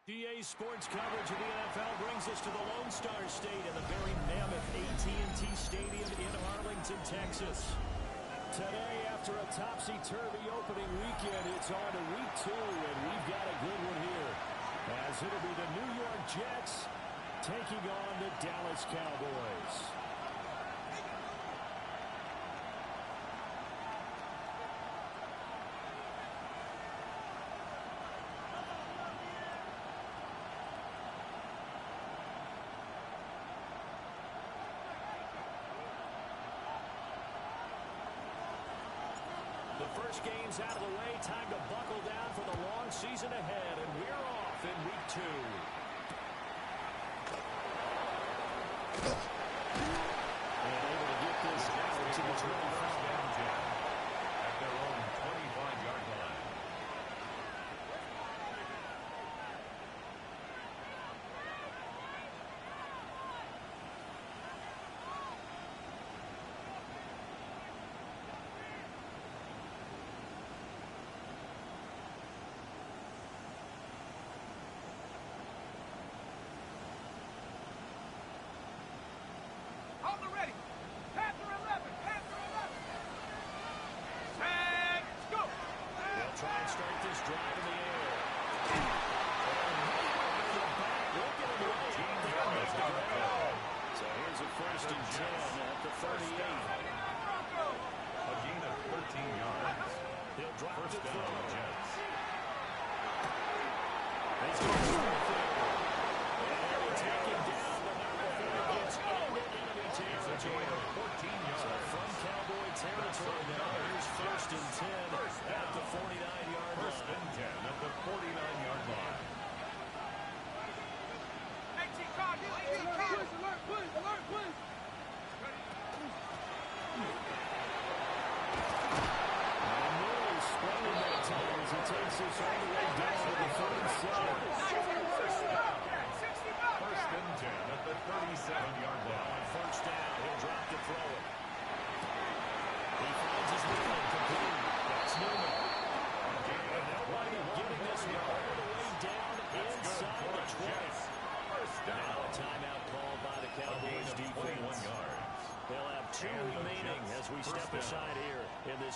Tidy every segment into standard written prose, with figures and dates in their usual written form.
GA Sports coverage of the NFL brings us to the Lone Star State in the very mammoth AT&T Stadium in Arlington, Texas. Today, after a topsy-turvy opening weekend, it's on to week 2, and we've got a good one here, as it'll be the New York Jets taking on the Dallas Cowboys. The first game's out of the way. Time to buckle down for the long season ahead. And we're off in week 2. And able to get this out to the 25 at their own 25-yard line.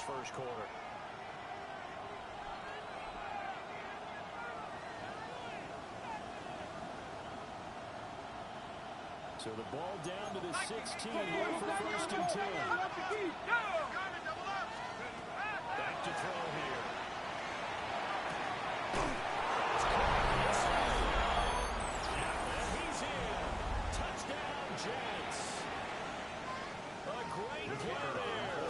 First quarter. So the ball down to the 16 here for first and 10. Back to throw here. And he's in. Touchdown, Jets. A great play there.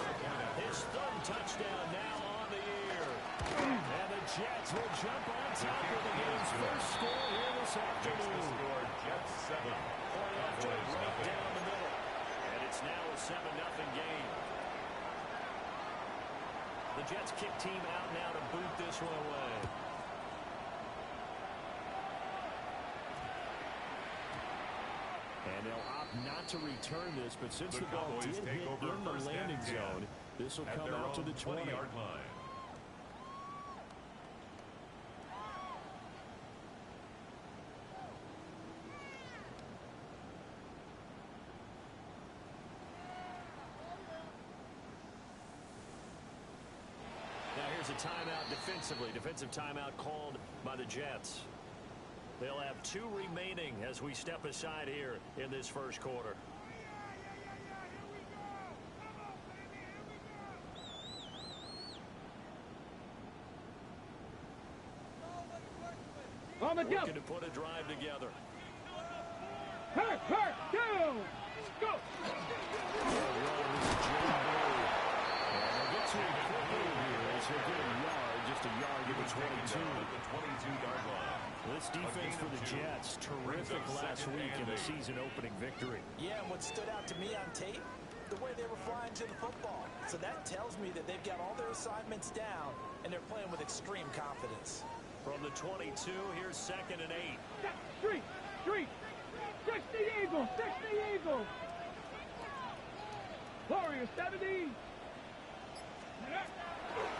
His third touchdown now on the year. And the Jets will jump on top of the game's first score here this afternoon. Jets 7. After right down the middle. And it's now a 7-0 game. The Jets kick team out now to boot this one away. And they'll opt not to return this, but since the ball did hit in the landing zone, this will come out to the 20-yard line. Now here's a timeout defensively. Defensive timeout called by the Jets. They'll have 2 remaining as we step aside here in this first quarter. Looking to put a drive together. Hurt, go! Go! And get to a quickly here as he'll get a yard, just a yard to the 22. The 22-yard line. This defense for the Jets, terrific last week in the season-opening victory. Yeah, and what stood out to me on tape, the way they were flying to the football. So that tells me that they've got all their assignments down, and they're playing with extreme confidence. From the 22, here's 2nd and 8. Street! 60 Eagles! Warriors, 70!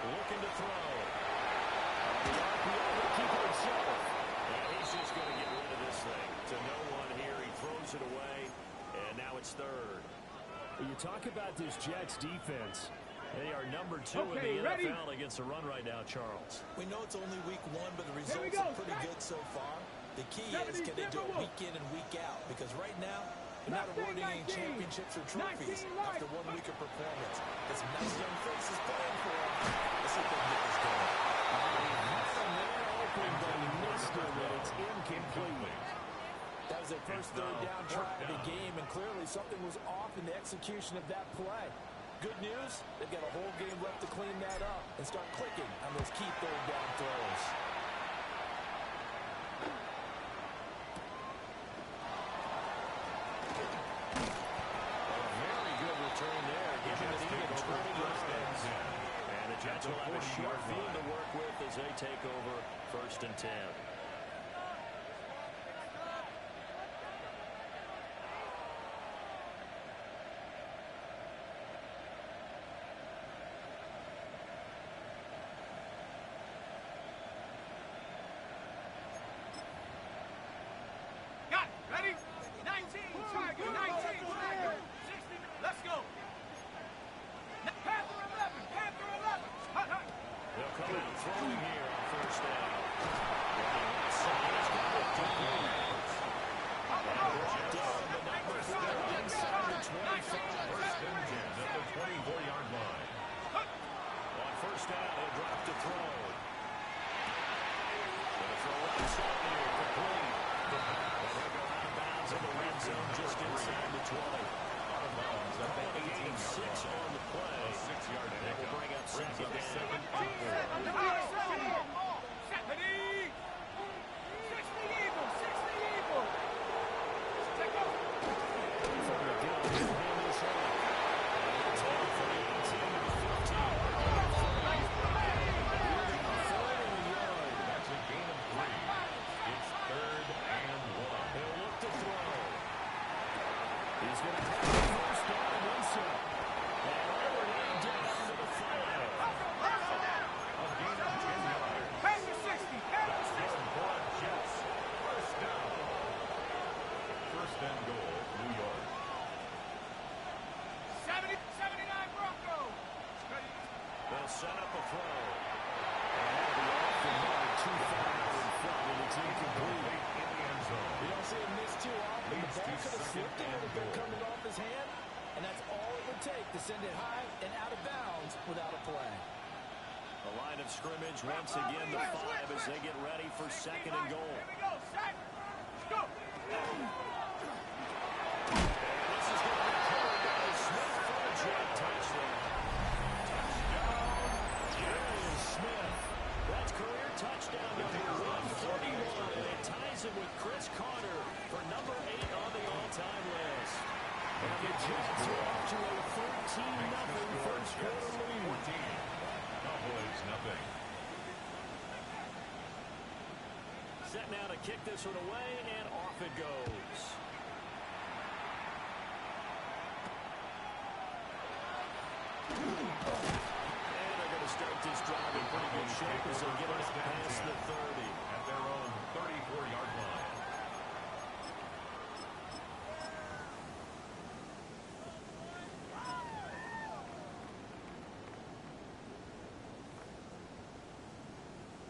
Looking to throw. The RPO will keep it himself. And he's just nothing to no one here. He throws it away, and now it's third. You talk about this Jets defense. They are number 2 in the NFL against the run right now, Charles. We know it's only week 1, but the results are pretty good so far. The key is, can they do it week in and week out? Because right now, they're not awarding any championships or trophies after 1 week of performance. There's some nice young faces playing for them. Let's see if they can get this going. Open, but he missed it, and it's incomplete. That was their first third down try of the game, and clearly something was off in the execution of that play. Good news, they've got a whole game left to clean that up and start clicking on those key third down throws. A very good return there, giving the Eagles 20 yards. And the Jets will have a short field to work with as they take over 1st and 10. Ready? 19, Tiger, 19, Tiger. 60, let's go. Panther 11, Panther 11. Hut, hut. They'll come out throwing here on 1st down. Running outside, he's got it to Williams. And brought down the number 4 inside the 25. 1st and 10 at the 24-yard line. On 1st down, he'll drop to throw. Gonna throw outside here, complete. In the red zone just inside the 20. Out of bounds at the 18-6 on the play. A 6-yard That will bring up second down. 7 on 4. Ready? 60 Eagles, 60 Eagles. Take off. From the gun, he'll hand this off. And he'll take it from the 18 to the 15. That's a gain of 3. It's 3rd and 1. He'll look to throw. He's going to have the 1st down and then some. And already down to the 5. A gain of 10 yards. Pass to 60, pass to 60. For Jets. 1st down. 1st and goal, New York. 79 Broncos. Ready? They'll set up a throw. And that'll be off the mark too far out in front, and it's incomplete. In the end zone. You don't see him miss too often. The ball could have slipped a little bit coming off his hand, and that's all it would take to send it high and out of bounds without a play. The line of scrimmage once again the 5 as they get ready for 2nd and goal. Here we go, set. Let's go. This is going to be covered by Smith for a Jet touchdown. Darius Smith. That's career touchdown number 141. It ties him with Chris Carter for number 8 on the all-time list. And the Jets are off to a 13-0 first quarter lead. Cowboys, nothing. Set now to kick this one away, and off it goes. And they're going to start this drive in pretty good shape as they get us past the 30. At their own 34-yard line.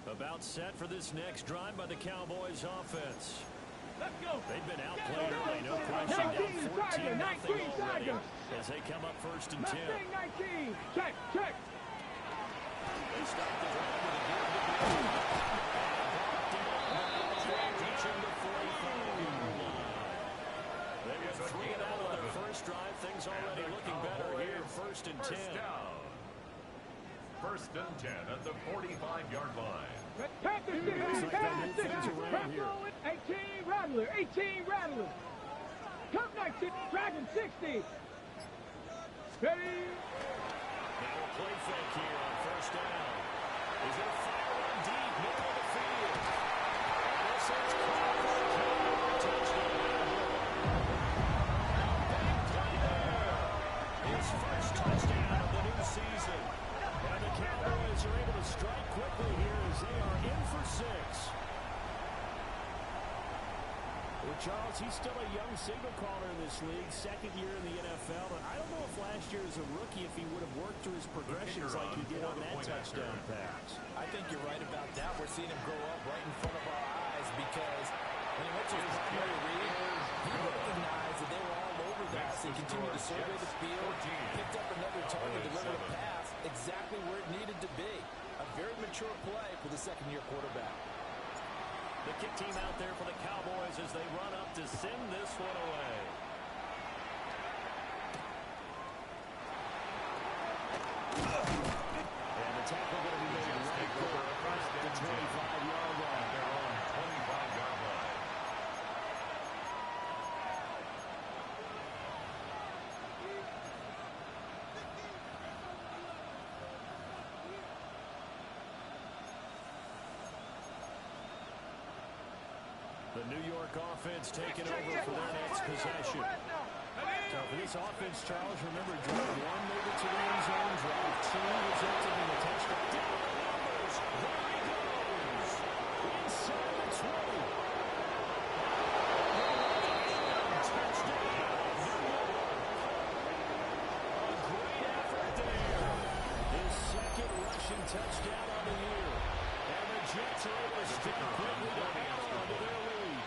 About set for this next drive by the Cowboys offense. Let's go. They've been outplayed early, no question, down 14-0 already as they come up 1st and 10. Mustang 19. Check, check. They start the drive with a give to reaching the 45-yard line. They went 3 and out of their first drive. Things already looking better here. 1st and 10. Down. 1st and 10 at the 45-yard line. Panther 6, Panther 6, Panther 18, Rattler, 18, Rattler. Cup 19, Dragon 60. Ready? Now a play fake here on 1st down. He's going to fire one deep, middle of the field. And this is caught for a touchdown. Big play there. His first touchdown of the new season. And the Cowboys are able to strike quickly here as they are in for 6. Well, Charles, he's still a young signal caller in this league, second year in the NFL. And I don't know if last year as a rookie if he would have worked through his progressions like he did on that touchdown pass. I think you're right about that. We're seeing him grow up right in front of our eyes because when he went to his primary read, he recognized that they were all over that. So he continued to survey the field, picked up another target, delivered a pass exactly where it needed to be. A very mature play for the second-year quarterback. The kick team out there for the Cowboys as they run up to send this one away. And the tackle going to be made right there at the 25-yard line. They're on 25-yard line. The New York offense taking over for their next possession. So for this offense, Charles, remember, drive one made it to the end zone, drive two resulted in a touchdown. Down the numbers. There he goes. Inside the 20. Touchdown. A great effort there. His second rushing touchdown on the year. And the Jets are able to stick quickly to hang on to their lead.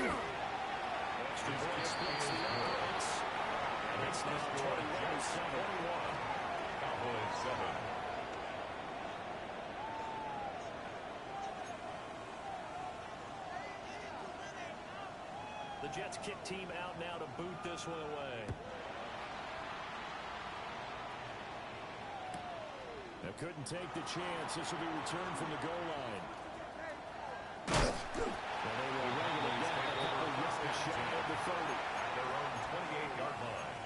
Extra point splits the offense. And it's now 21-7. Cowboys 7. The Jets kick team out now to boot this one away. They couldn't take the chance. This will be returned from the goal line. Well, they will run it again. Just shy of the 30. At their own 28-yard line.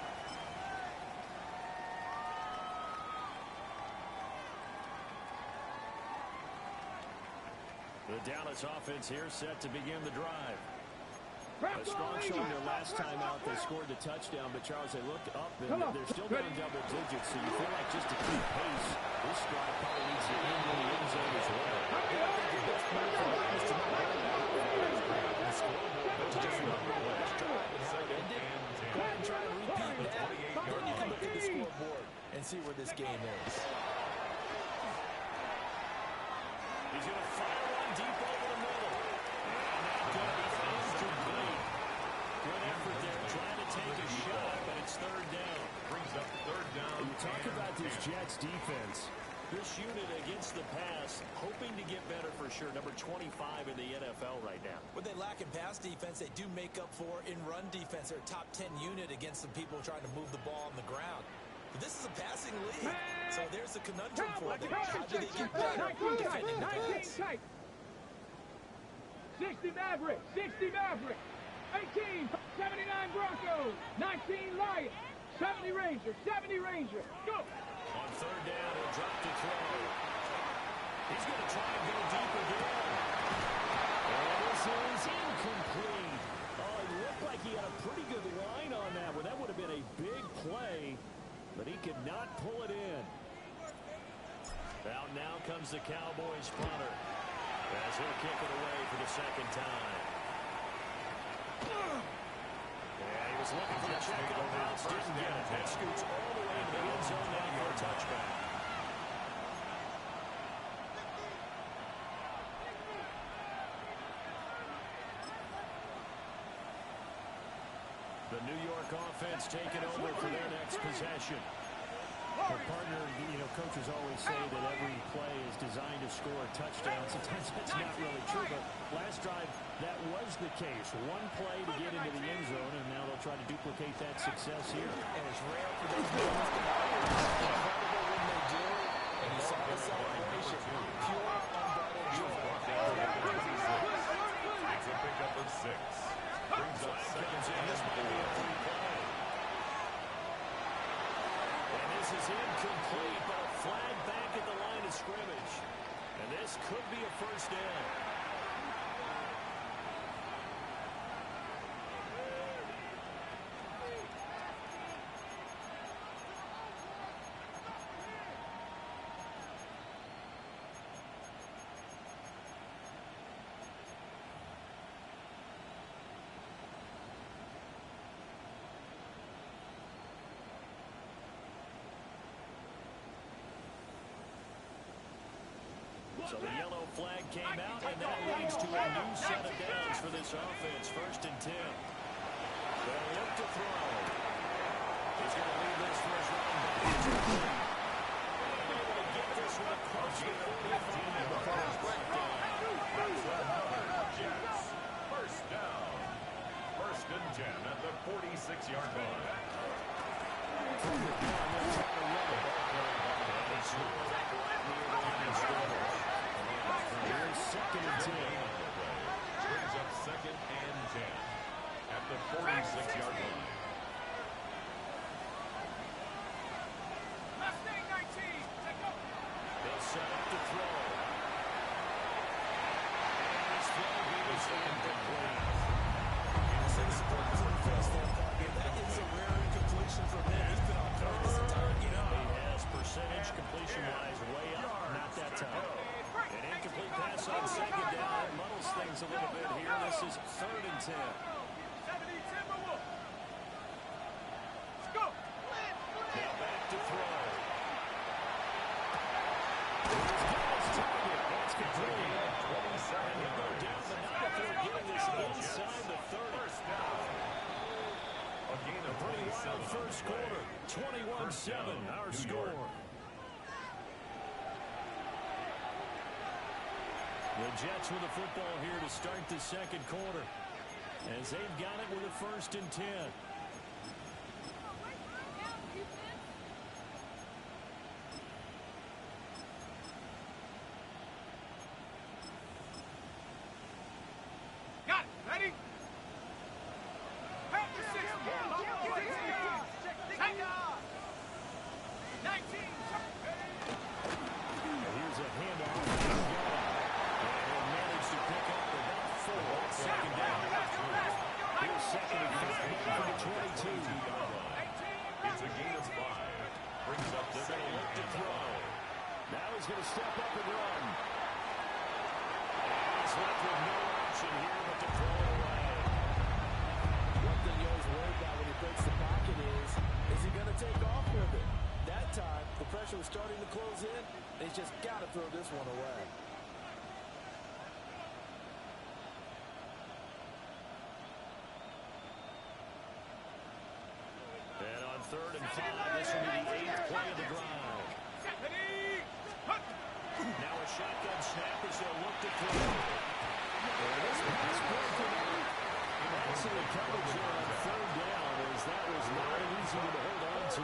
The Dallas offense here set to begin the drive. A strong showing their last time out. They scored the touchdown, but Charles, they looked up and they're still down double digits, so you feel like just to keep pace, this drive probably needs to end in the end zone as well. I think the best move for them is to not worry about the scoreboard, but to just remember the last drive and how it ended. Go ahead and try and repeat that. Then you can look at the scoreboard and see where this game is. He's going to fire one deep over the middle. And that could be incomplete. Good effort there trying to take a shot, but it's third down. Brings up third down. You talk about this Jets defense. This unit against the pass, hoping to get better for sure. Number 25 in the NFL right now. What they lack in pass defense, they do make up for in run defense. They're a top 10 unit against the people trying to move the ball on the ground. But this is a passing league, so there's a conundrum for them. How do they get better defending the pass? 60 Maverick, 60 Maverick, 18, 79 Broncos, 19 Lions, 70 Ranger, 70 Ranger. Go! On third down, he'll drop to throw. He's going to try and go deep again. And this is incomplete. Oh, it looked like he had a pretty good line on that one. That would have been a big play, but he could not pull it in. Out now comes the Cowboys punter, as he'll kick it away for the second time. Yeah, he was looking for the check on bounce, didn't get it. That scoots all the way to the end zone now for a touchback. The New York offense taking over for their next possession. Our partner, coaches always say that every play is designed to score a touchdown. Sometimes that's not really true, but last drive, that was the case. One play to get into the end zone, and now they'll try to duplicate that success here. And it's rare for those moments to happen. Incredible when they do, and you saw the celebration. Pure, unbridled joy. It's a pickup of 6. Brings up second And this might be a free play. And this is incomplete, but a flag back at the line of scrimmage. And this could be a first down. So the yellow flag came out, and that leads to a new set of downs for this offense. 1st and 10. They'll look to throw. He's going to leave this for his running back. Able to get this one across the 45 before his breakdown. Jets. First down. 1st and 10 at the 46-yard line. Here's 2nd and 10. Brings up 2nd and 10 at the 46-yard line. Mustang 19. They'll set up to throw. And his throw, he was incomplete. That is a rare incompletion from him. He's been on point this entire game. He has percentage completion-wise way up. Not that time. An incomplete pass on 2nd down. It muddles things a little bit here. This is 3rd and 10. 70 Timberwolves. Let's go. Now back to throw. That's complete. And he'll go down the 9 before getting this inside the 30. A gain of Pretty wild 1st quarter. 21-7, our score. The Jets with the football here to start the 2nd quarter, as they've got it with a 1st and 10. Got it. Ready? Back to 6. 19. Here's a handoff. And he'll manage to pick up about 4 on 2nd down. Here's 2nd and 5 from the 22. It's a gain of 5. Brings up the They'll look to throw. Now he's going to step up and run. He's left with no option here but to throw it away. One thing you always worry about when he breaks the pocket is he going to take off with it? That time, the pressure was starting to close in, and he's just got to throw this one away. And on 3rd and 5, this will be the 8th play of the drive. Now a shotgun snap as they'll look to throw. Excellent coverage here on 3rd down, as that was not an easy one to hold on to.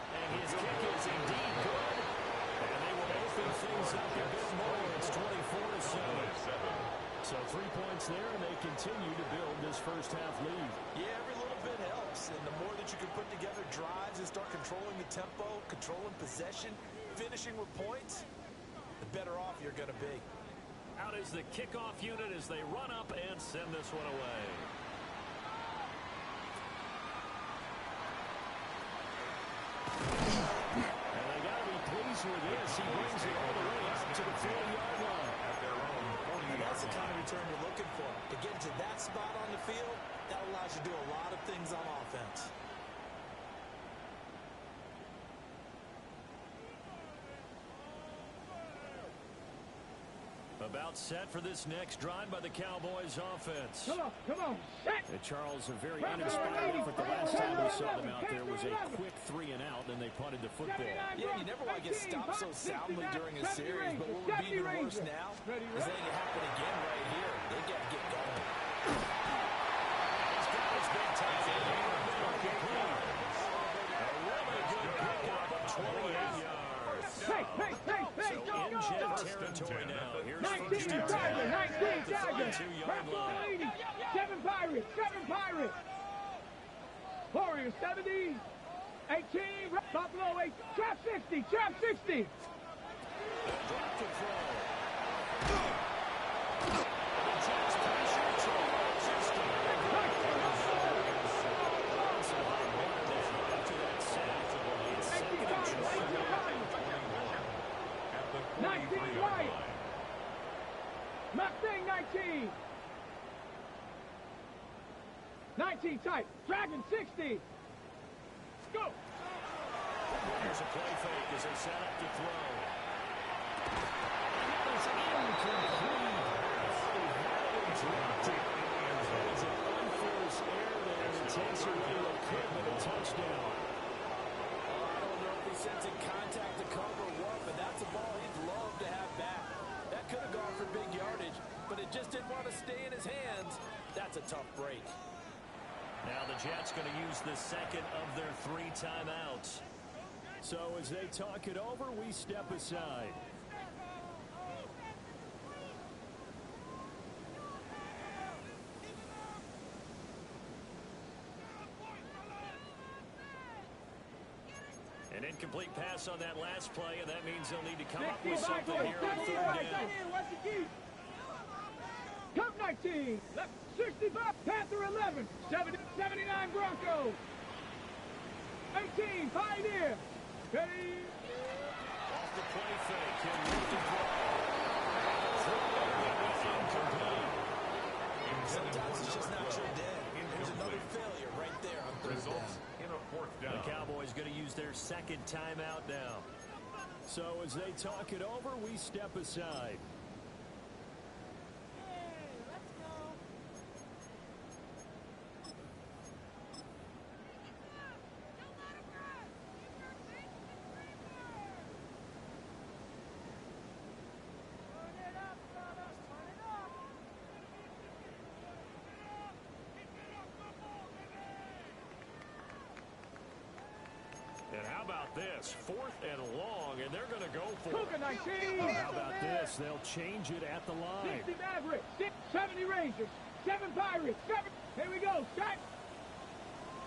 And his kick is indeed good. And they will open things up a bit more. It's 24-7. So 3 points there, and they continue to build this 1st half lead. Yeah, every little bit helps, and the more that you can put together drives and start controlling the tempo, controlling possession, finishing with points, the better off you're going to be. Out is the kickoff unit as they run up and send this one away. And they got to be pleased with this. He brings it all the way up to the 40-yard line. at their own 40-yard And that's the kind of line. return you're looking for. To get to that spot on the field, that allows you to do a lot of things on offense. About set for this next drive by the Cowboys offense. Come on, set. And Charles, a very uninspired effort. The last time we saw them out there was a quick 3 and out, then they punted the football. Yeah, you never want to get stopped so soundly during a series, but what would be even worse now is letting it happen again right here. They got to get going. He's got his big tight end. A really good pickup of 28 yards. Hey, So in Jet territory now. Here's 19 first and 10. Tigers, 19 Tigers. 32-yard line. 7 Pirates. Warriors 70, 18, Buffalo 8, trap 60. Drop to throw. The Jets pressure to just a after that sack. It's 2nd and 20. At the 19 43-yard Wyatt. line. Mustang 19. 19 tight. Dragon 60. Go. Here's a play fake as they set up to throw. That is incomplete. Dropped it. That is an unforced error there, and it takes away what could have been a touchdown. I don't know if he's sensing contact to cover or what, but that's a ball he'd love to have back. That could have gone for big yardage, but it just didn't want to stay in his hands. That's a tough break. Now the Jets going to use the second of their 3 timeouts. So as they talk it over, we step aside. An incomplete pass on that last play, and that means they'll need to come up with something here on 3rd down. Cup 19. Left 65. Panther 11. 79 Broncos. 18 Pioneer. Ready. Off the play fake. He'll lift the incomplete. Sometimes it's just not your day. There's another failure right there on 3rd down. In a 4th down. The Cowboys going to use their second timeout now. So as they talk it over, we step aside. And how about this? 4th and long, and they're going to go for Cougar it. 19. How about this? They'll change it at the line. 60 Mavericks. 70 Rangers. 7 Pirates. 7. Here we go. Shot.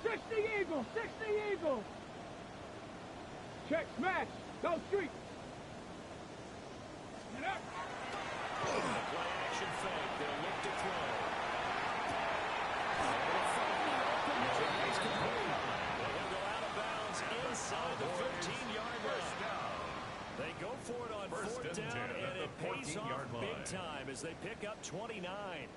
60 Eagles. 60 Eagles. Check smash. Go street. Get up. Play action fake. They'll look to throw. Inside the 15-yard line. They go for it on 4th down, and it pays off big time as they pick up 29.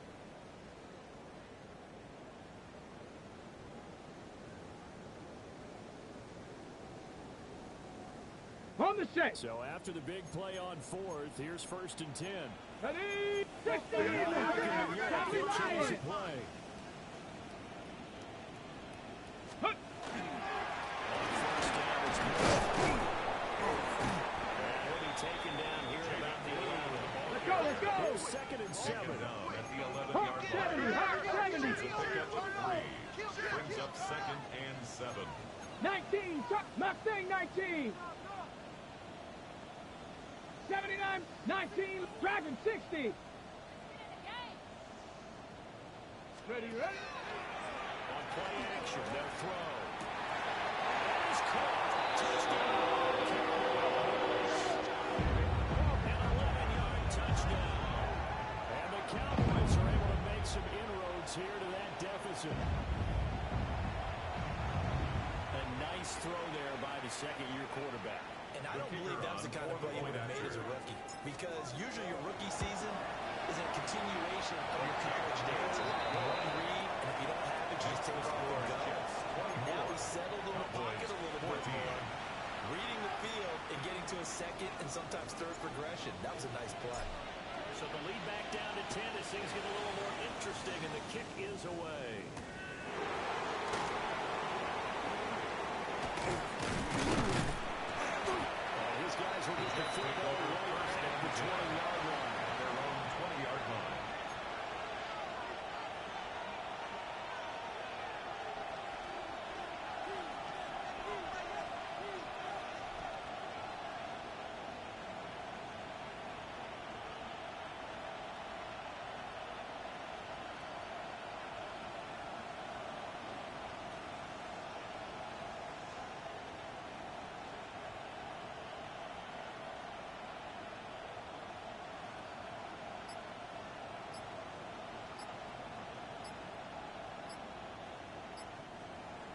On the set. So after the big play on 4th, here's 1st and 10. Ready. 60 Eagles. Change the play. Let's go. 2nd and 7. At the 11-yard line. 70. Brings up 2nd and 7. 19. Mustang 19. 79. 19. Dragon 60. Ready. On play action, they'll throw. That is caught. Touchdown. An 11-yard touchdown. And the Cowboys are able to make some inroads here to that deficit. A nice throw there by the second-year quarterback. And I don't believe that's the kind of play you would have made as a rookie. Because usually your rookie season is a continuation of your college days. A lot of one read, and if you don't have it, you just take off and go. Now he's settled in the pocket a little bit more. Reading the field and getting to a 2nd and sometimes 3rd progression. That was a nice play. So the lead back down to 10 as things get a little more interesting, and the kick is away. These guys will get the football right at the 20-yard line. Their own 20-yard line.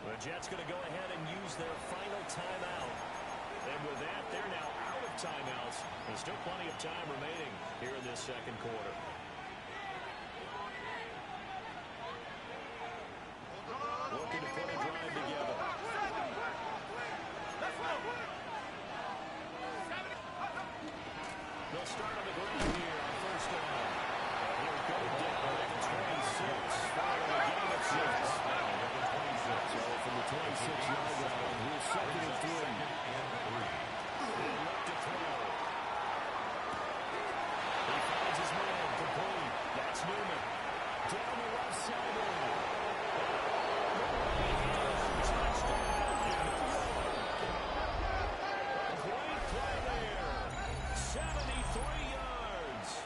The Jets going to go ahead and use their final timeout. And with that, they're now out of timeouts. There's still plenty of time remaining here in this second quarter. start on the ground here on first down. He'll go down at the 26 following a gain of 6. So from the 26-yard line, here's second and 3. He'll look to throw. He finds his man complete. That's Newman. Down the left sideline. Touchdown. A great play there. 73 yards.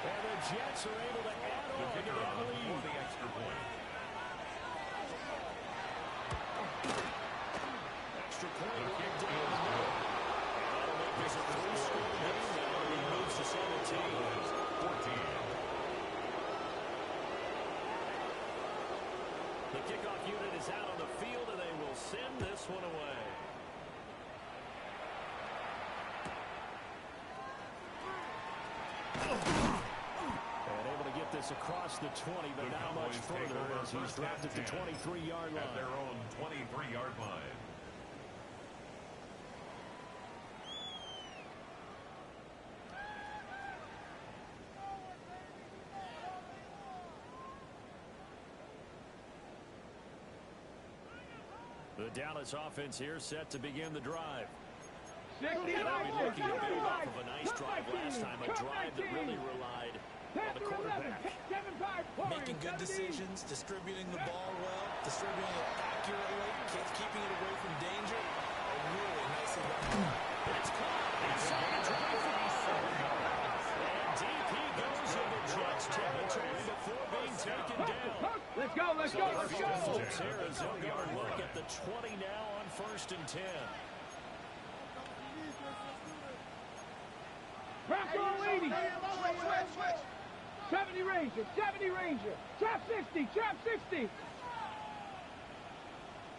And the Jets are able to add on to that lead. For the extra point. Extra point right down the middle. That'll make this a 3-score game now. He moves to 17. 14. The kickoff unit is out on the field, and they will send this one away. And able to get this across the 20, but The not much Cowboys take further over as he's first dropped and at the 10 23-yard at their line. own 23-yard line. The Dallas offense here set to begin the drive. 60 They'll be looking to build off of a nice Come drive back last in. time, a Come drive back that in. really relied on the 10 to 11. quarterback. 7-5. Making good decisions, distributing the ball well, distributing it accurately, keeping it away from danger. Really nicely done. It's caught inside the 25. And deep he goes into Jets territory before being taken down. Let's go, let's go, let's go. Here as they'll go and look at the 20 now on first and 10. Bronco 80. 70 Ranger, 70 Ranger. Trap 60, trap 60.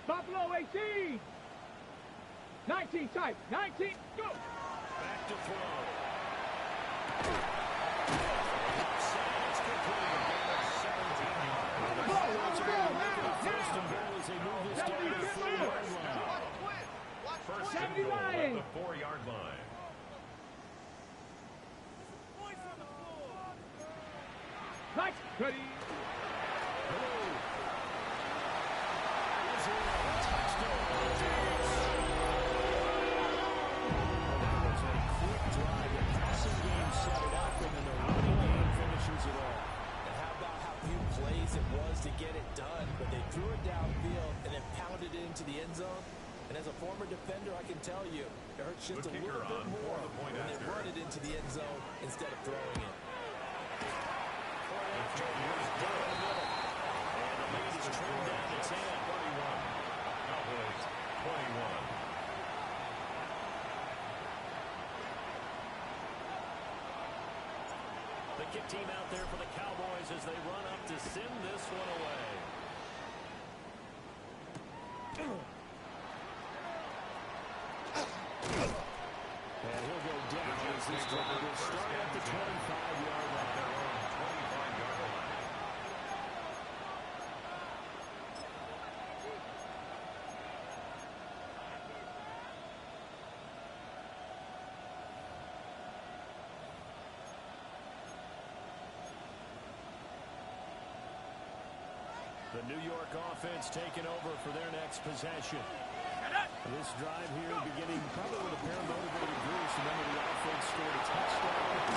Buffalo 18. 19 type, 19, go. Back to throw. Outside, it's complete. First and goal as they move this down to the 4-yard line. First 70 and goal at Lions. the 4-yard line. Nice. Ready. It was to get it done, but they threw it downfield and then pounded it into the end zone. And as a former defender, I can tell you, it hurts just a little bit more when they run it into the end zone instead of throwing it. And the lead is trimmed down to 10. 21. Cowboys 21. The kick team out there for the Cowboys as they run up to send this one away. And he'll go down as this drive will start at the 25-yard line. Their own 25-yard line. The New York offense taking over for their next possession. This drive here beginning probably with a pair of motivated groups. Remember, the offense scored a touchdown.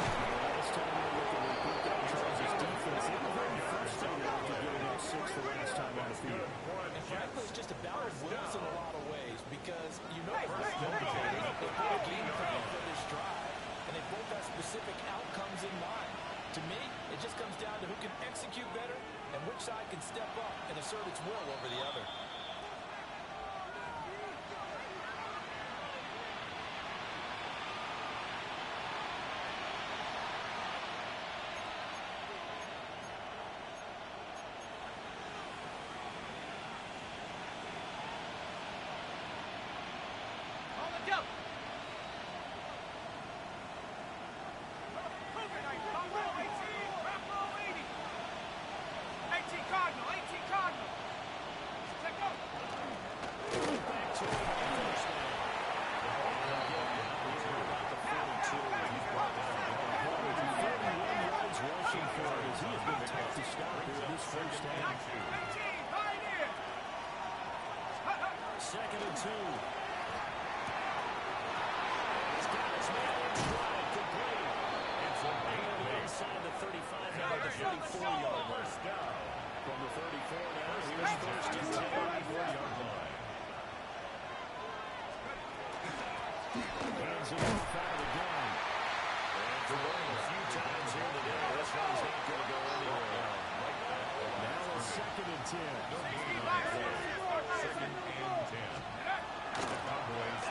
Last time we look at repeat that Chargers defense, they were very frustrated after giving up 6 the last time on the field. And frankly, it's just a battle of wills in a lot of ways because you know both motivated. They put a game plan for this drive, and they both have specific outcomes in mind. To me, it just comes down to who can execute better and which side can step up and assert its will over the other. first down. 18, Pioneer. Second and 2. He's got his man in stride, complete. It's a Inside the 35-yard to 34-yard first down. From the 34 now, here's First first and and 10. 34-yard line. Hands it off out of the gun. And for a few times here today, this one's not going to go anywhere. Now it's second and 10. No gain on the play. Second and 10. The Cowboys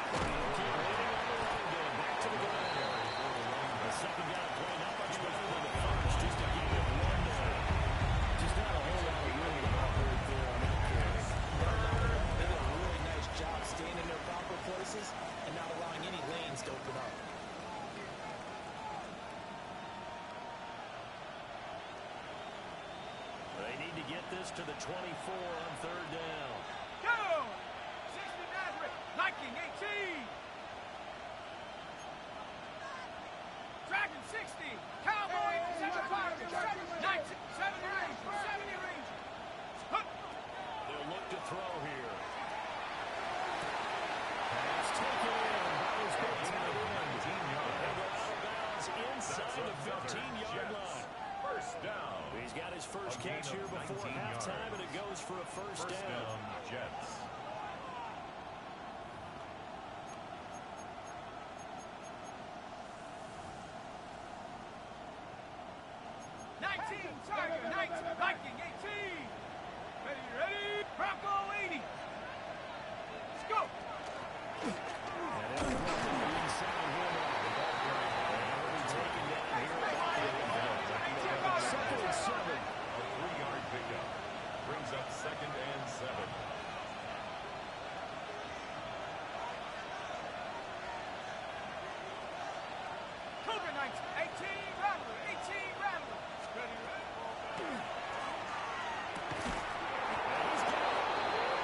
Back to the ground. The second down play, not much better than the first, just to give him one there. Just not a whole lot of room to operate there on that carry. They did a really nice job staying in their proper places and not allowing any lanes to open up. They need to get this to the 24 on third down. Go! 60 Nazareth. Viking 18. Dragon 60. Cowboys 75. 90. 70 Rangers. 70 Rangers. They'll look to throw here. Pass taken in by his big tight end. 19 yards. And they're out of bounds inside the That's 15-yard Jets. line. First down. He's got his first A gain catch of here before 19 halftime, yards. and it goes for a first First down. down, Jets. Tiger 19. Viking 18. Ready. Bronco 80. Let's go. And inside him. Taken down here about the Second and 7. A 3-yard pickup. Brings up second and 7. Cougar 19. 18 Rattler. 18 Rattler. Ready.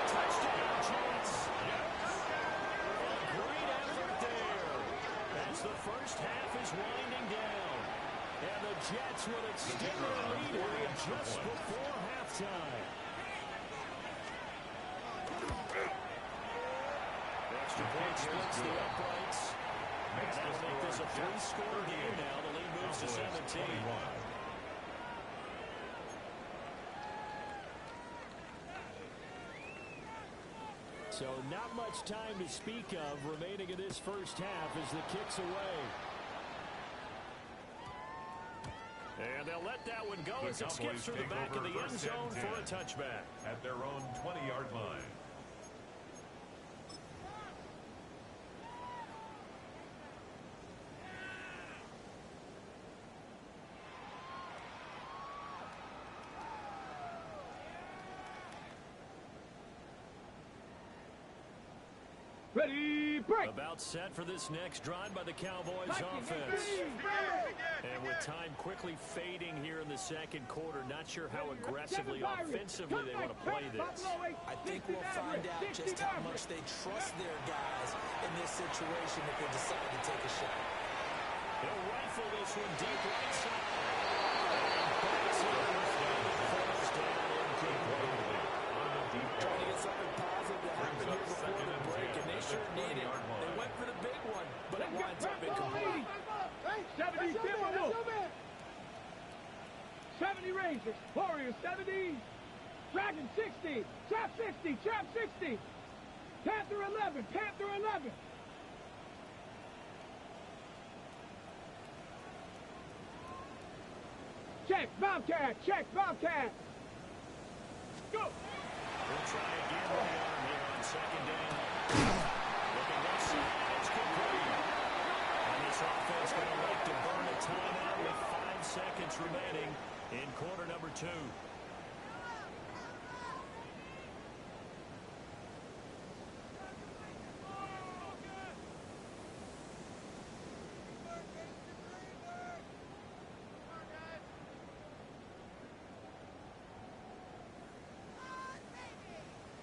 touchdown, Jets. Great effort there. As the first half is winding down. And the Jets will extend their lead here just before halftime. Extra point splits the uprights. That'll make this a 3-score game now. The lead moves to 17. So not much time to speak of remaining in this first half as the kick's away. And they'll let that one go The as it skips Cowboys through the take back of over the end first and zone for a 10 touchback. at their own 20-yard line. Ready. Break. About set for this next drive by the Cowboys offense. And with time quickly fading here in the second quarter, not sure how aggressively offensively they want to play this. I think we'll find out just how much they trust their guys in this situation if they decide to take a shot. They'll rifle this one deep right side. First down incomplete. Trying to get something positive to happen here before the break, and they sure need it. They went for the big one, but it winds up incomplete. 70 Timberwolves. 70 Rangers. Warriors 70. Dragon 60. Trap 60. Trap 60. Panther 11. Panther 11. Check Bobcat. Check Bobcat. Go. We'll try again with the arm here on second down. Looking left side, it's complete. And this offense going to like to burn a timeout with 5 seconds remaining in quarter number 2.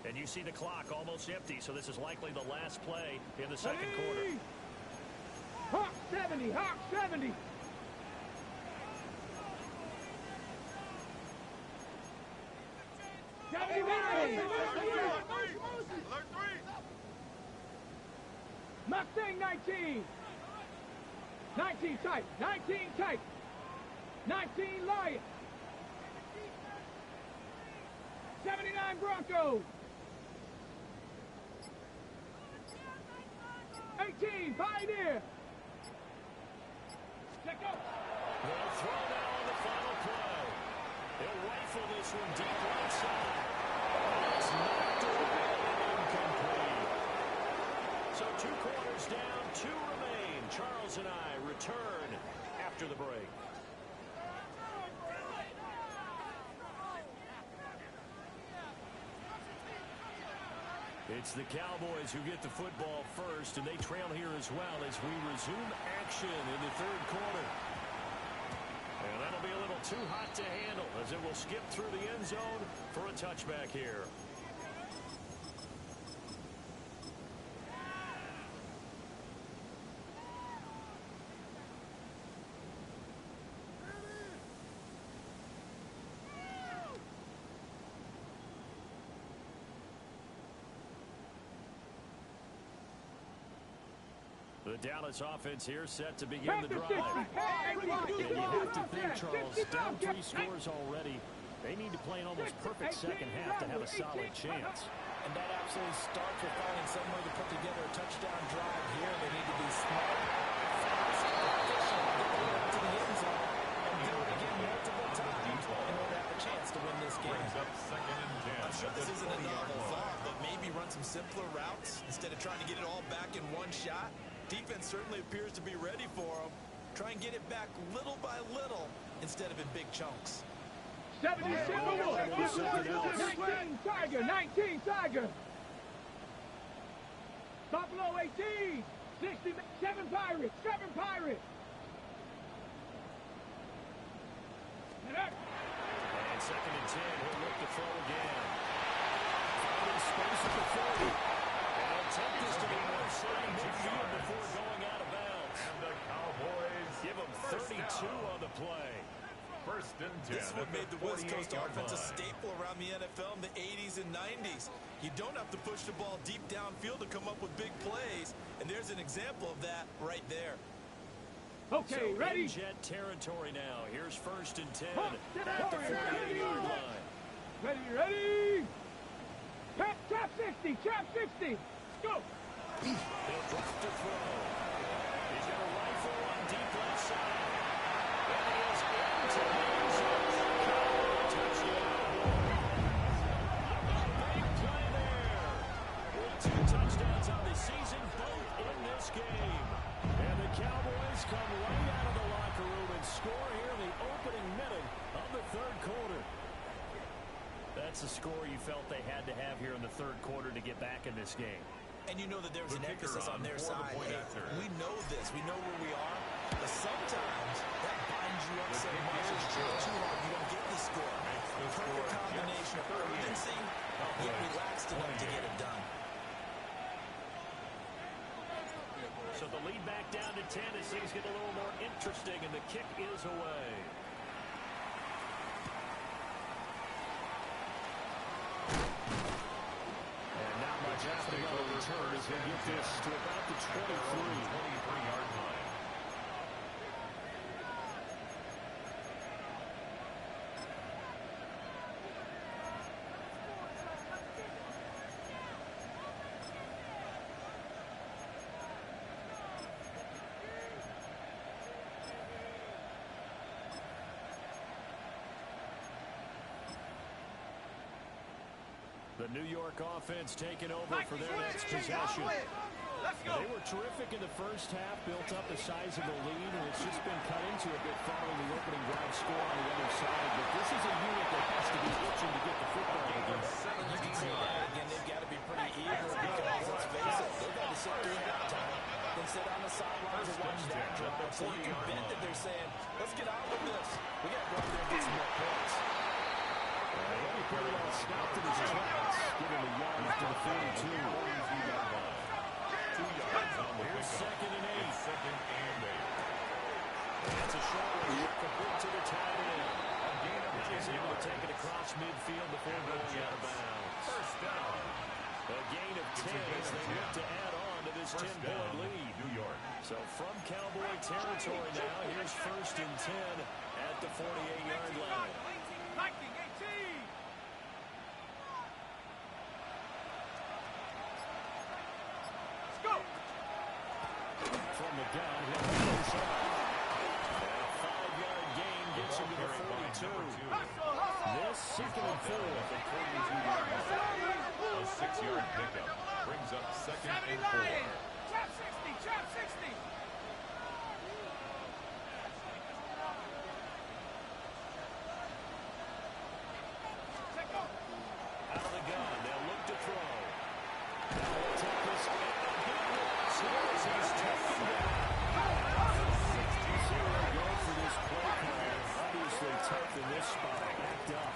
And you see the clock almost empty, so this is likely the last play in the second quarter. Hawk 70, Hawk 70. 70 range. Mustang 19. 19 tight. 19 tight. 19 Lion. 79 Broncos. 18 Pioneer. Check up. They'll throw now on the final play. They'll rifle this one deep right side. It's knocked away and incomplete. So 2 quarters down, 2 remain. Charles and I return after the break. It's the Cowboys who get the football first, and they trail here as well as we resume action in the 3rd quarter. And that'll be a little too hot to handle as it will skip through the end zone for a touchback here. The Dallas offense here set to begin the drive. And you have to think, Charles, down 3 scores already. They need to play an almost perfect second half to have a solid chance. And that absolutely starts with finding some way to put together a touchdown drive here. They need to be smart, fast, efficient, get to the end zone, and do it again multiple times in order to have a chance to win this game. I'm sure this isn't a novel thought, but maybe run some simpler routes instead of trying to get it all back in one shot. Defense certainly appears to be ready for them. Try and get it back little by little instead of in big chunks. 77 19 Tiger, 19 Tiger. Buffalo 18, 67 Pirates, 7 Pirates. And 2nd and 10, he'll look to throw again. Finding space at the 40. And he'll take this to the north side midfield before going out of bounds. And the Cowboys give him 32 on the play. 1st and 10. This is what made the West Coast offense a staple around the NFL in the 80s and 90s. You don't have to push the ball deep downfield to come up with big plays, and there's an example of that right there. Okay, so ready? In jet territory now. Here's 1st and 10 at the 48-yard line. Ready? Tap 60, tap 60. Go. He'll drop to throw. He's got a rifle on deep left side. And he is into the end zone. Touchdown. Big play there. With 2 touchdowns on the season, both in this game. And the Cowboys come right out of the locker room and score here in the opening minute of the 3rd quarter. That's the score you felt they had to have here in the 3rd quarter to get back in this game. And you know that there's an emphasis on their side. Hey, we know this. We know where we are. But sometimes that binds you up so much. It's too hard. You don't get the score. Perfect combination of urgency, yet relaxed enough to get it done. So the lead back down to 10 as things get a little more interesting, and the kick is away. And not much after the return as they get this to about the 23-yard line. The New York offense taking over for their next possession. They were terrific in the first half, built up the size of the lead, and it's just been cut into a bit following the opening drive score on the other side. But this is a unit that has to be itching to get the football again. You can see that. Again, they've got to be pretty eager because, let's face it, they've got to sit through halftime, then sit on the sidelines and watch that drive. So you can bet that they're saying, let's get on with this. We got to go out there and get some more points. He pretty well stopped in his tracks, giving the yards to the 42. 2 yards on the Here's 2nd and 8. 2nd and 8. That's a short one, complete to the tight end. He's able to take it across midfield before going out of bounds. First 10-point down, lead. New York. So from Cowboy territory now, here's 1st and 10 at the 48-yard line. 19-18. Let's go. From the gun, he'll go inside. And a 5-yard gain gets him to the 42. This 2nd and 4. A 6-yard pickup brings up 2nd and 4. Trap 60, trap 60. Out of the gun, they'll look to throw. Now he'll take this he's taken down. You see where they go for this play call. Obviously tough in this spot. Backed up.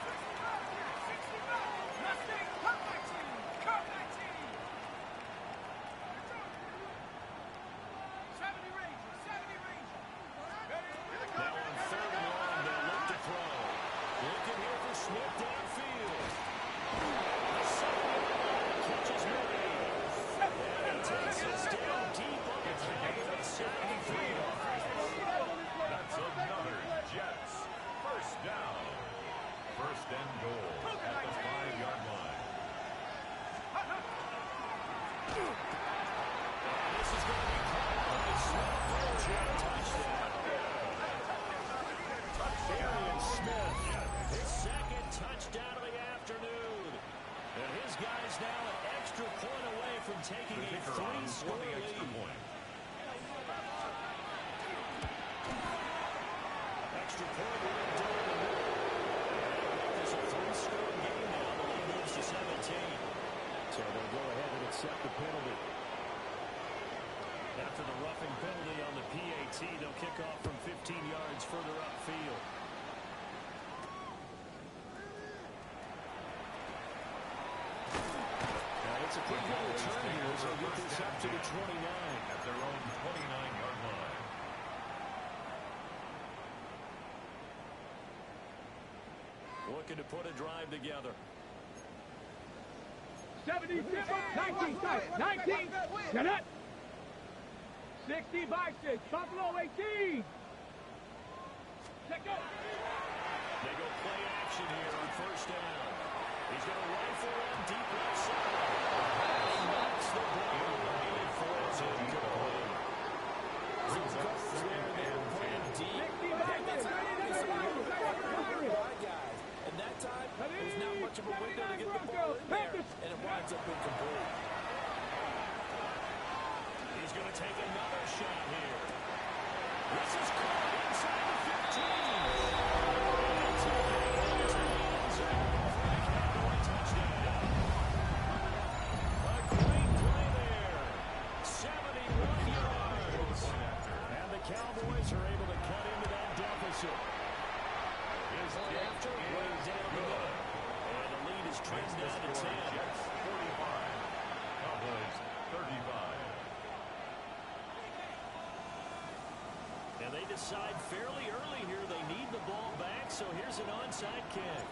Now on 3rd and long, they'll look to throw. Looking here for Smith downfield. The 7-yard line catches made. And he takes us down deep on the Cowboys 73. That's another Jets. First down. 1st and goal at the 5-yard line. This is going to be caught by Smith for a Jet touchdown. Darian Smith, his 2nd touchdown of the afternoon. And his guys now an extra point away from taking a 3-score lead. Extra point would have done the middle. And this a 3-score game now. The lead moves to 17. So they'll go ahead and accept the penalty. After the roughing penalty on the PAT, they'll kick off from 15 yards further upfield. It's a quick little return here, so get this up to the 29. At their own 29-yard line. Looking to put a drive together. 70, 19, 19, get it. 60 by 6, Buffalo 18. Check go. They go play action here on 1st down. He's going to rifle in deep left side. That's the ball. It falls incomplete. Brings up 2nd and 10. Deep. And that time, there's not much of a window to get the ball in there, and it winds up incomplete. He's going to take another shot here. This is caught inside the 15. It's a touchdown. A great play there. 71 yards. And the Cowboys are able to cut into that deficit. After way down the middle. And the lead is trimmed down to 10. Jets 45. Cowboys 35. And they decide fairly early here they need the ball back, so here's an onside kick.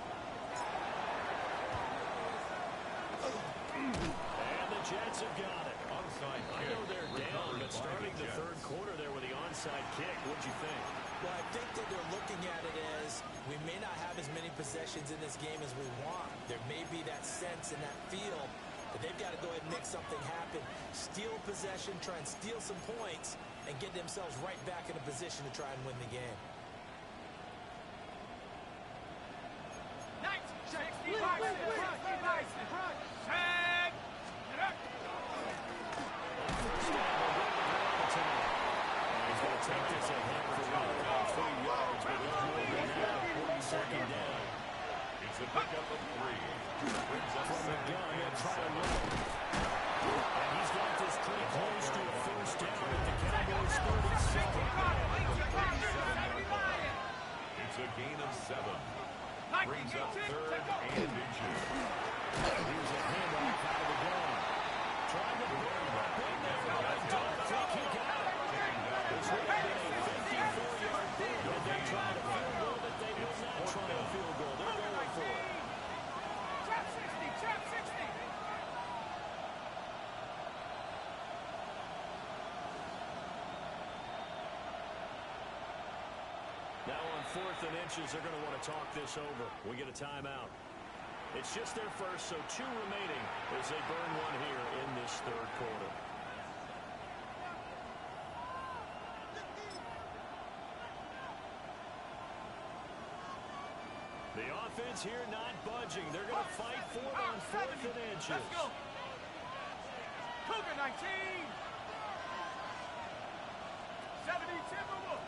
And the Jets have got it. Onside I kick. know they're down, but recovered by starting the Jets. 3rd quarter there with the onside kick, what'd you think? Well, I think that they're looking at it as we may not have as many possessions in this game as we want. There may be that sense and that feel that they've got to go ahead and make something happen. Steal possession, try and steal some points, and get themselves right back in a position to try and win the game. 60 by 6, 60 by 6. Tag. Get up. First down, they'll go to the tonight. He's going to take this a hit for right around 3 yards, but he'll move it now to 42nd down. It's a pickup of 3. Brings up From the 2nd gun, he'll and try to 7. run. And he's got this pretty close to a 1st down at the Cowboys 37. It's a gain of 7. Brings up 3rd and inches. Here's a handoff out of the gun. Trying to bring him up in there. I don't think he got it. It's really been a 54-yard boot. And they tried a field goal, but they will not try a field goal. They're going for it. Trap 60, trap 60. 4th and inches, they're going to want to talk this over. We get a timeout. It's just their first, so 2 remaining as they burn one here in this 3rd quarter. The offense here not budging. They're going to fight for it on 4th and inches. Let's go. Cougar 19. 70 Timberwolves.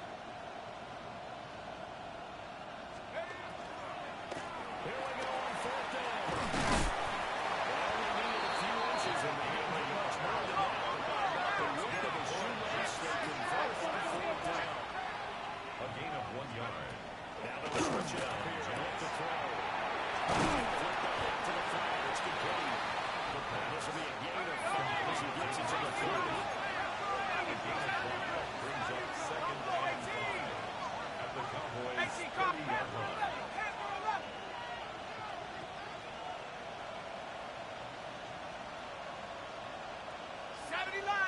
Here we go on 4th down. They only needed a few inches, and they didn't need much more than that. About the width of a shoelace, they convert on 4th down. A gain of 1 yard. Now they'll switch it up here and look to throw. Flipped up into the flat. It's complete. And this will be a gain of 5 as he gets it to the 30. A gain of 5 brings up 2nd and 5 at the Cowboys' 30-yard line.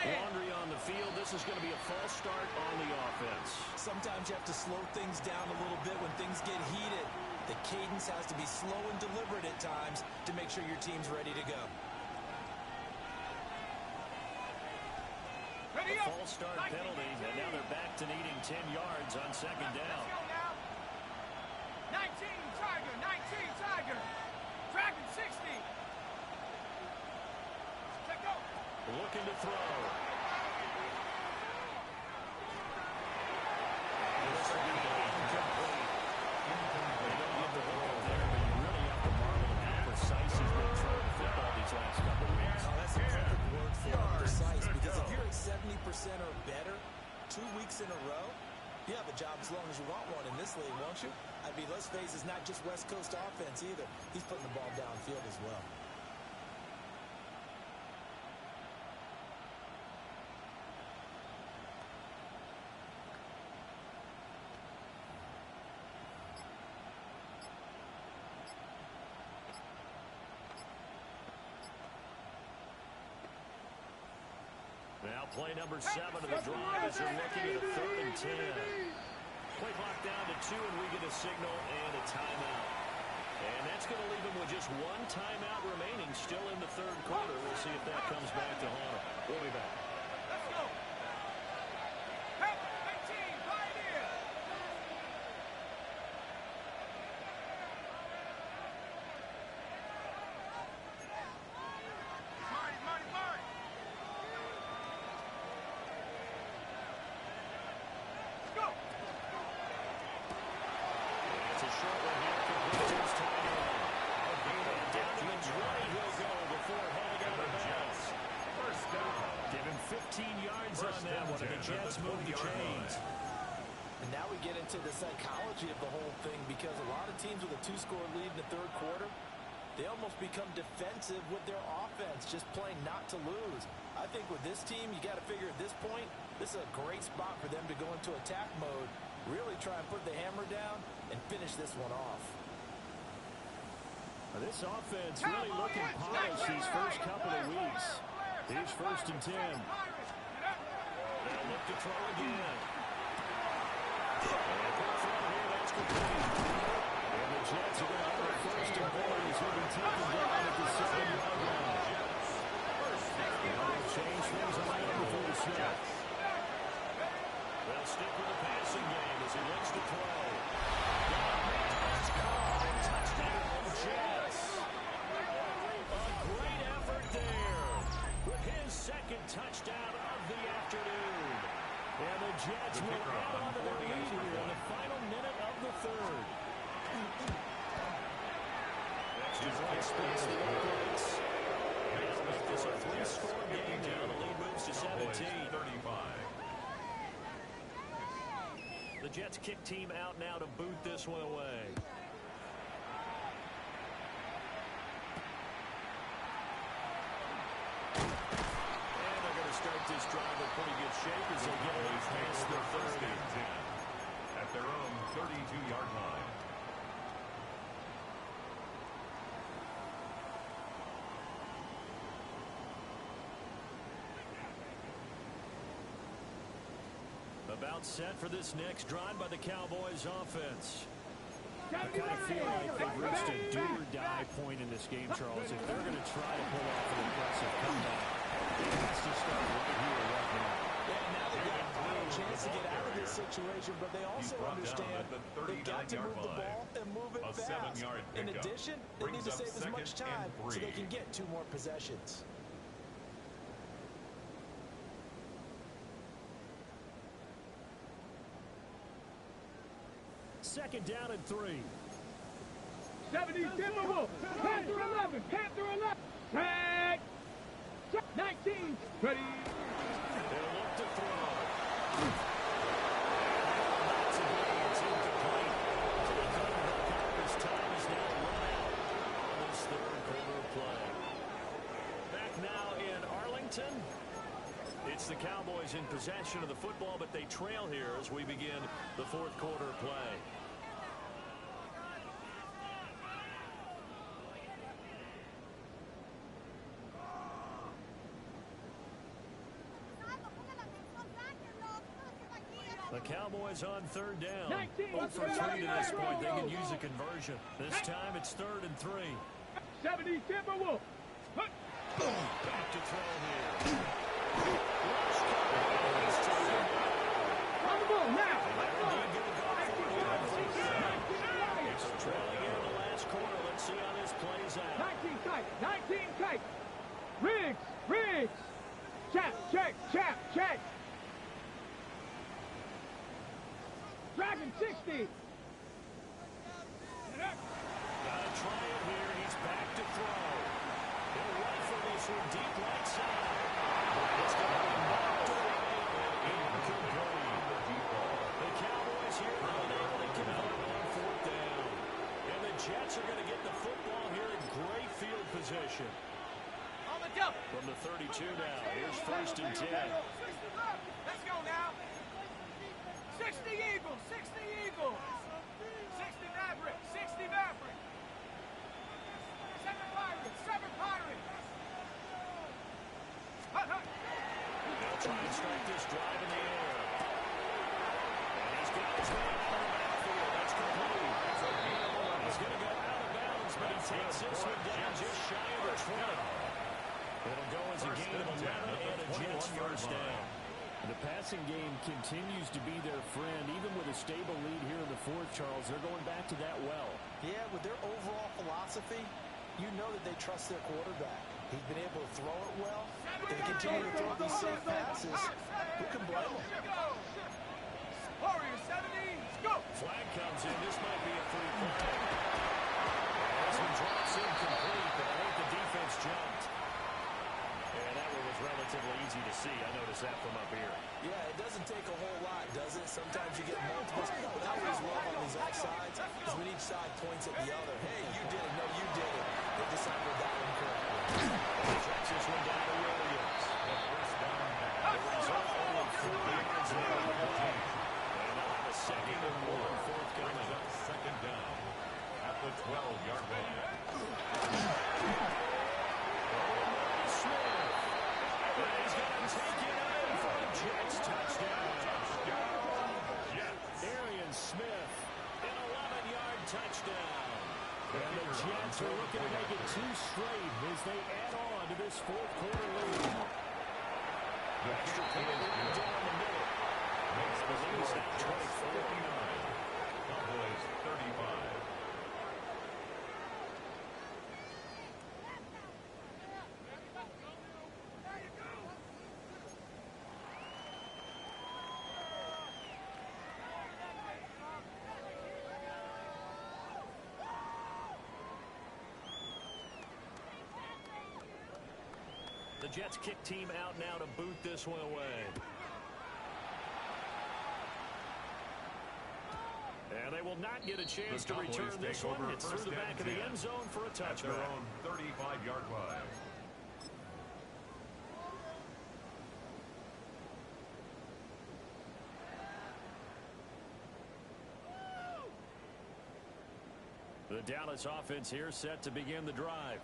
Laundry on the field. This is going to be a false start on the offense. Sometimes you have to slow things down a little bit when things get heated. The cadence has to be slow and deliberate at times to make sure your team's ready to go. A false start penalty, and now they're back to needing 10 yards on 2nd down. 19 Tiger, 19 Tiger. Dragon 60. Let go. Looking to throw. This will be incomplete. They don't get the ball there, but you really have to marvel at how precise he's been throwing the football these last couple of weeks. Oh, that's a perfect word for it, precise, because if you're at 70% or better 2 weeks in a row, you have a job as long as you want one in this league, won't you? I mean, let's face it, it's not just West Coast offense either. He's putting the ball downfield as well. Now play number 7 of the drive as they're looking at a 3rd and 10. Play clock down to 2, and we get a signal and a timeout. And that's going to leave them with just 1 timeout remaining still in the 3rd quarter. We'll see if that comes back to haunt them. We'll be back. Let's go. 18, Pioneer. Mine. Go. It's a short one here. Completes time in. Down to the 20 he'll go before heading out of bounds. First down. Give him 15 yards on that one, and the Jets move the chains. And now we get into the psychology of the whole thing, because a lot of teams with a 2-score lead in the 3rd quarter, they almost become defensive with their offense, just playing not to lose. I think with this team, you got to figure at this point, this is a great spot for them to go into attack mode, really try and put the hammer down and finish this one off. This offense really looking polished these first couple of weeks. Here's 1st and 10. They'll look to throw again. And the throw here, that's complete. And the Jets are going to have a 1st and goal as he'll be taken down at the 7-yard line. Now they'll change things around before the snap. They'll stick with the passing game as he looks to throw. Touchdown, Jets. A great effort there with his 2nd touchdown of the afternoon. And the Jets will add on to their lead here in the final minute of the 3rd. Extra point space, the breaks. They'll make this a 3-score game now. The lead moves to 17. 35. The Jets kick team out now to boot this one away. And they're going to start this drive in pretty good shape as they get it past the 30. At their own 32-yard line. A About set for this next drive by the Cowboys offense. I kind of feel like they've reached a do-or-die point in this game, Charles. If they're going to try to pull off an impressive comeback, it has to start right here, right now. Yeah, now they've got a final chance to get out of this situation, but they also understand they've got to move the ball and move it fast. In addition, they need to save as much time so they can get 2 more possessions. Second down and 3. 70 Timberwolves. Panther 11. Panther 11. Tag. 19. Ready. They'll look to throw. His time is now run out on this third quarter of play. Back now in Arlington. It's the Cowboys in possession of the football, but they trail here as we begin the fourth quarter of play. The Cowboys on third down. 0 for 3 to this point. They can use a conversion. This time it's 3rd and 3. 70 Timberwolves. Back to throw here. On the ball now. Trailing in the last quarter. Let's see how this plays out. 19 tight. 19 tight. Riggs. Riggs. Chap. Check. Chap. Check. Dragon 60. Gotta try it here. He's back to throw. He'll rifle this one deep right side. It's going to be knocked away and incomplete. The Cowboys here unable to convert on 4th down. And the Jets are going to get the football here in great field position. On the double. From the 32 now. Here's 1st and 10. Let's go now. 60 Eagles, 60 Eagles. 60 Mavericks, 60 Mavericks. 7 Pirates, 7 Pirates. They'll try and strike this drive in the air. And he's got his man out of the backfield. That's complete. He's going to go out of bounds, but he takes this one down just shy of the 20. It'll go as a gain of 11 and a Jets first down. The passing game continues to be their friend. Even with a stable lead here in the 4th, Charles, they're going back to that well. Yeah, with their overall philosophy, you know that they trust their quarterback. He's been able to throw it well. They continue to throw these safe passes. Who can blame them? Warriors 70, go! Flag comes in. This might be a free play. This one drops incomplete, but I think the defense jumped. And that one was relatively easy to see. I noticed that from up here. Yeah, it doesn't take a whole lot, does it? Sometimes you get multiples. But I always love on these offsides is when each side points at the other. Hey, you did it. No, you did it. They decided that incorrectly. Tracks this one down to Williams. The result only 4 yards in the play. And now the 2nd and 1 forthcoming. Second down at the 12-yard line. He's going to take it in for a Jets touchdown. Arian Smith, an 11-yard touchdown. And the Jets are looking to make it 2 straight as they add on to this 4th quarter lead. Extra point down the middle. Makes the lead now 24. Cowboys 35. The Jets kick team out now to boot this one away. And they will not get a chance to return this one. It's through the back of the end zone for a touchback. Their own 35-yard line. The Dallas offense here set to begin the drive.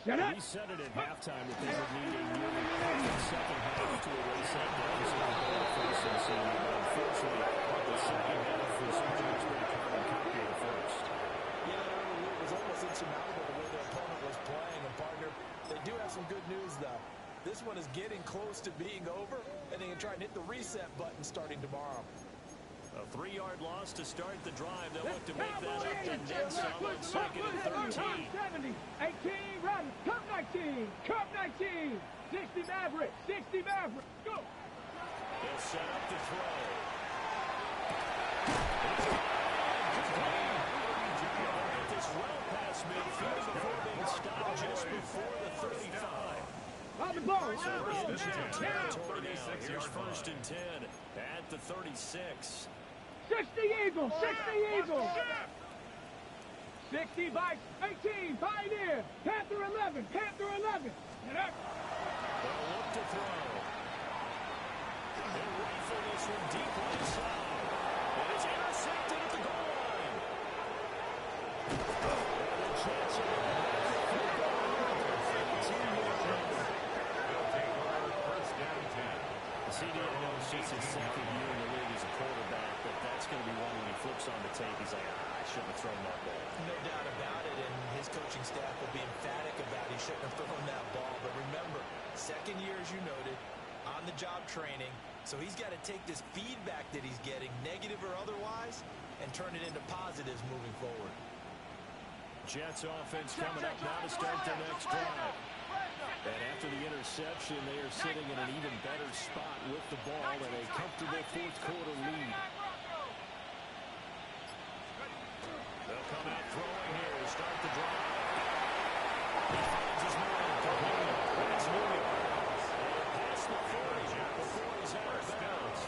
We said it at halftime that they would need a nearly perfect second half to erase that deficit of 1st and 7. close to being over, and they can try and hit the reset button starting tomorrow. A 3-yard loss to start the drive. They'll look to make that up and then some on 2nd and 13. 70, 18, run, Cup 19, Cup 19, 60 Maverick, 60 Maverick, go! They'll set up to throw. This well past midfield before being stopped just before the 35. On the ball, So on the ball, into now. territory now. Here's 1st and 10 at the 36. 60 Eagles, 60 Eagles. 60 by 18, Pioneer. Panther 11, Panther 11. Get up. They'll look to throw. They'll rifle this one deep right side. And it's intercepted at the goal line. The chance of CeeDee knows it's his 2nd year in the league as a quarterback, but that's going to be one when he flips on the tape. He's like, I shouldn't have thrown that ball. No doubt about it, and his coaching staff will be emphatic about he shouldn't have thrown that ball. But remember, 2nd year, as you noted, on-the-job training, so he's got to take this feedback that he's getting, negative or otherwise, and turn it into positives moving forward. Jets offense coming up now to start their next drive. And after the interception, they are sitting in an even better spot with the ball and a comfortable 4th quarter lead. They'll come out throwing here to start the drive. He finds his man. That's moving. Past the 40 before he's out of bounds.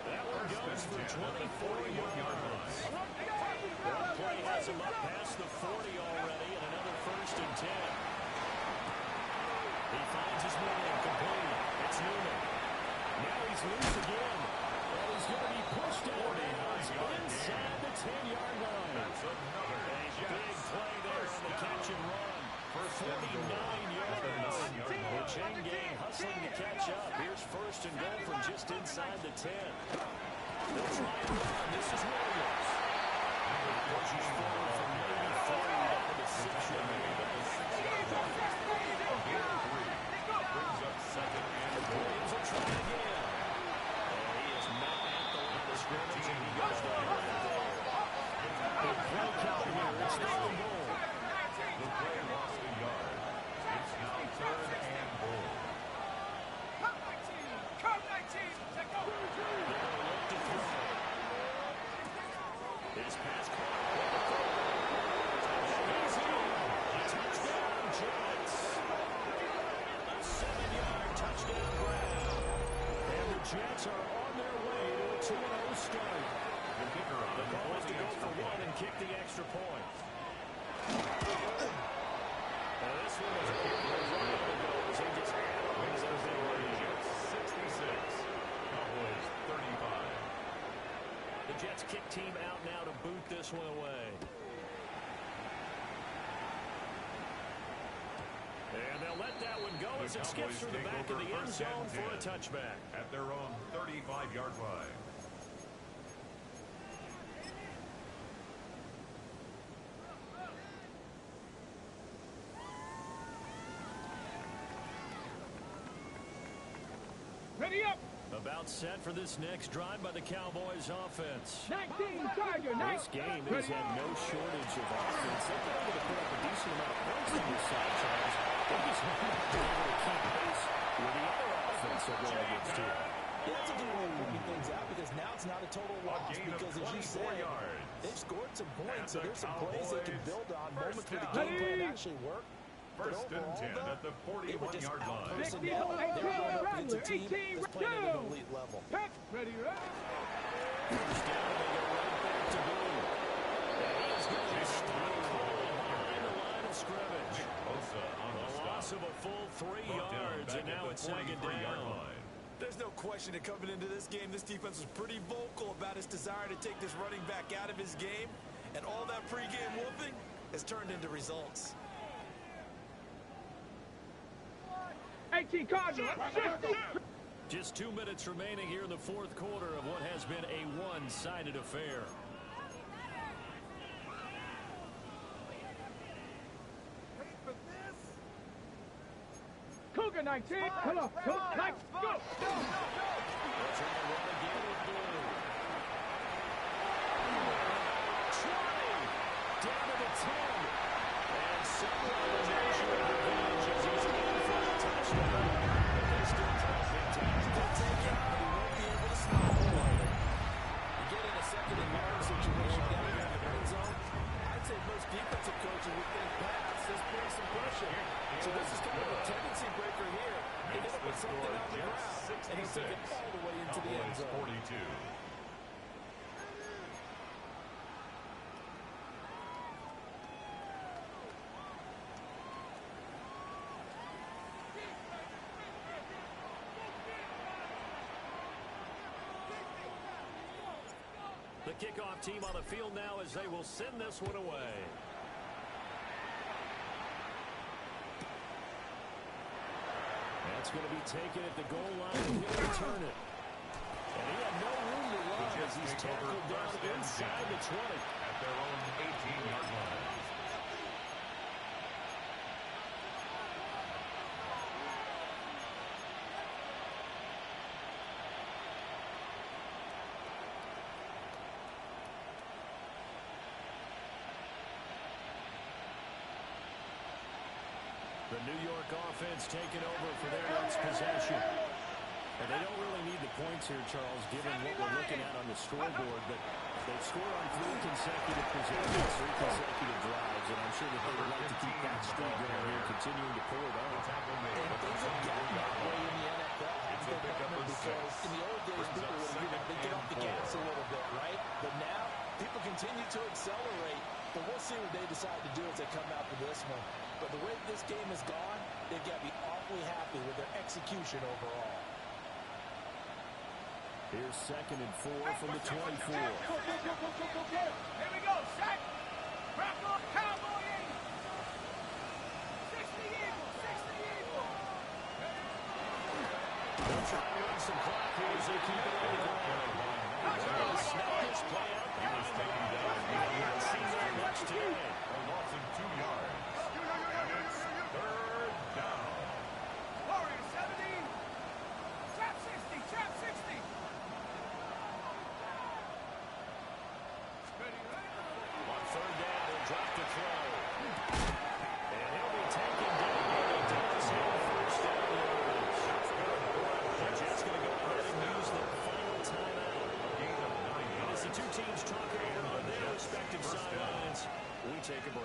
That one goes for 24 yards. That play has him up past the 40 already, and another 1st and 10. He finds his man complete. It's Newman. Now he's loose again. And he's going to be pushed out of bounds inside the 10-yard line. That's another A big play there on the catch and run. 49 yards. The chain gang hustling to catch up. Here's 1st and goal from just inside the 10. They'll try and run. This is Williams. Pushes forward from maybe 40 down to the 6-yard line. Brings up 2nd and goal. Williams will try again. And he is not at the line of scrimmage, and he goes down right there. The play count here, it's 3rd and goal. The play lost a yard. It's now 3rd and goal. Cup 19, Cup 19, take over. They're going to look to throw. His pass caught. He's in. Touchdown, Jets. A 7-yard touchdown grab. And the Jets are on their way to a 2-0 start. The kicker on The goal is to go for extra 1 and kick the extra point. Now this one was a big one right on the goals. He just had it with those big lead. Jets 66. Cowboys 35. The Jets kick team out now to boot this one away. And they'll let that one go as it skips through the back of the end zone for a touchback. At their own 35-yard line. Ready up. About set for this next drive by the Cowboys offense. 19 Tiger, This game has had no shortage of offense. They've been able to put up a decent amount of points on this side, Charles. They just haven't been able to keep pace with the other offense they're going against here. Yeah, that's a good way of working things out because now it's not a total loss because, as you said, they've scored some points, so there's some plays they can build on, moments where the game plan actually worked. 1st and 10 at the 41-yard line. Personnel, they're going up against a team that's playing at an elite level. Ready, right? First down, they go right back to Blue. And he's going to stop behind the line of scrimmage. A loss of a full 3 yards, and now it's 2nd down. There's no question that coming into this game, this defense was pretty vocal about its desire to take this running back out of his game, and all that pregame whooping has turned into results. 18 Cardinals. Just 2 minutes remaining here in the 4th quarter of what has been a one-sided affair. Cougar Cougar 19. Come on. Come on. Let's go. Let's run the run again with blue. 20. Down to the 10. And somewhere the nation of revenge as he's in for the touchdown. But they still try to take it. They'll take it, but he won't be able to stop it. You get in a second and long situation down here in the red zone. I'd say most defensive coaches would think pass. Let's bring some pressure. So this is kind of a tendency breaker here. They end up with something on the ground, and he'll take it all the way into the end zone. 42. The kickoff team on the field now as they will send this one away. That's going to be taken at the goal line, and he'll return it. And he had no room to run as he's tackled down inside the 20. At their own 18-yard line. The New York offense taking over for their next possession. And they don't really need the points here, Charles, given what we're looking at on the scoreboard. But they've scored on 3 consecutive possessions, 3 consecutive drives, and I'm sure that they would like to keep that streak going here, continuing to pull it off. And things have gotten that way in the NFL. Because in the old days, people would get off the gas a little bit, right? But now, people continue to accelerate. But we'll see what they decide to do as they come out for this one. But the way this game has gone, they've got to be awfully happy with their execution overall. Here's 2nd and 4 from the 24. Here we go. Set. Crackle. Cowboy 8. 60 Eagles. 60 Eagles. They'll try to run some clock here as they keep it on the ground. Snap this play out. He was taken down. We haven't seen that much today. A loss of 2 yards. And it's 3rd down. Warrior 70. Trap 60. Trap 60. On 3rd down, he'll drop the throw. And he'll be taken down. He does have a 1st down. They're just going to go ahead and use their final timeout. And as the two teams talk it over on their respective sidelines, we take a break.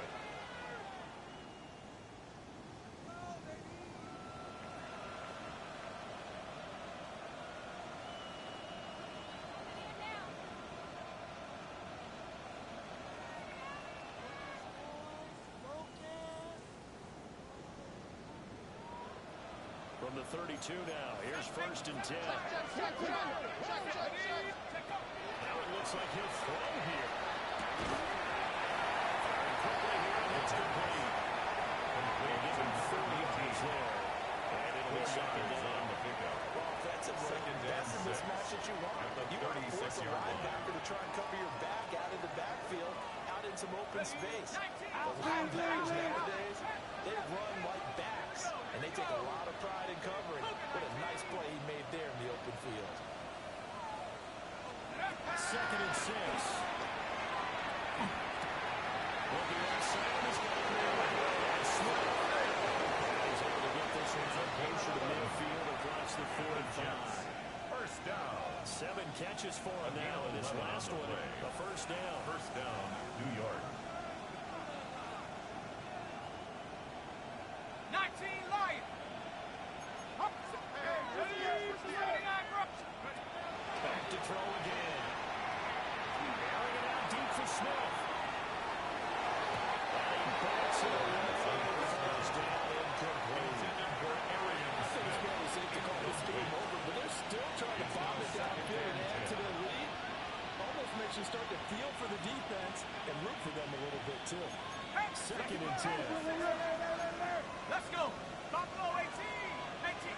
From the 32 now, here's 1st and 10. Now it looks like he'll throw here. Firing quickly here, and it's complete. They'll give him 30 yards there. And it'll be 2nd down on the pickup. Well, offensively, that's the mismatch that you want. You want to force a linebacker to try and cover your back out in the backfield, out in some open space. But linebackers nowadays, they run like backs, and they take a lot of pride in covering. What a nice play he made there in the open field. 2nd and 6. Looking outside, he's got a Smith. He's able to get this one from closer to midfield across the 4 and 5. 1st down. 7 catches for him now in this last one. A 1st down. 1st down, New York. 19 Lion. Back to throw again. Airing it out deep for Smith. And he backs it away. First down incomplete. I think it's probably safe to call this game over, but they're still trying to bomb it downfield and add to their lead. Almost makes you start to feel for the defense and root for them a little bit, too. 2nd and 10. Let's go. Buffalo 18. 18. 18.